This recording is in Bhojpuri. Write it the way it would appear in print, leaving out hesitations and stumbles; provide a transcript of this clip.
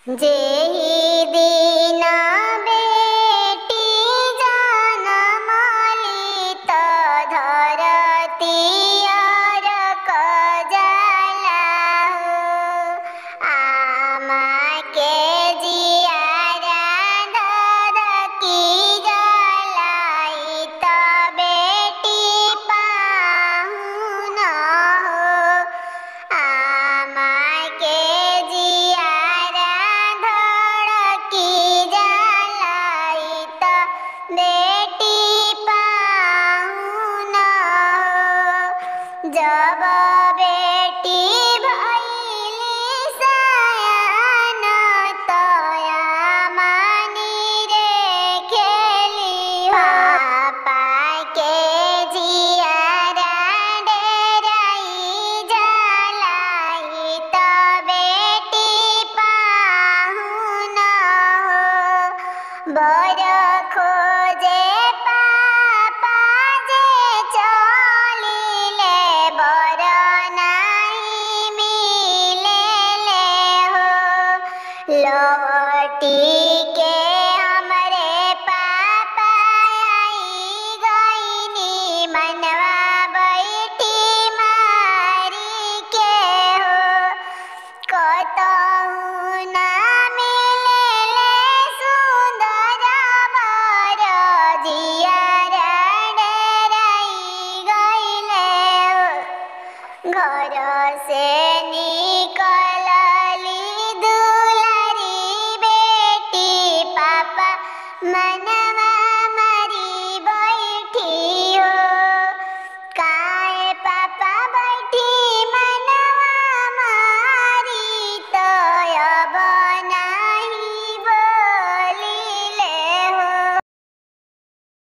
जेहि दिन बेटी जनमली त धरती अरक जाला आमा के जियारा धरकी जलाई त बेटी पाहुन आमा के जियारा धरकी जलाई त बेटी पाहुन जब बेटी भैली सयान त आमानी रे खेली पापा के जियारा डेराई जलाई त बेटी पाहुन बर खोजे पापा जे चलिले बर नाही मिलेले हो लौटी के हमरे पापा आई गईनी मनवा बैठी मारी के हो कतहु ना मिलेले सुंदर बर जियारा डेराई गईले हो घर से निकलली दुलारी बेटी पापा मना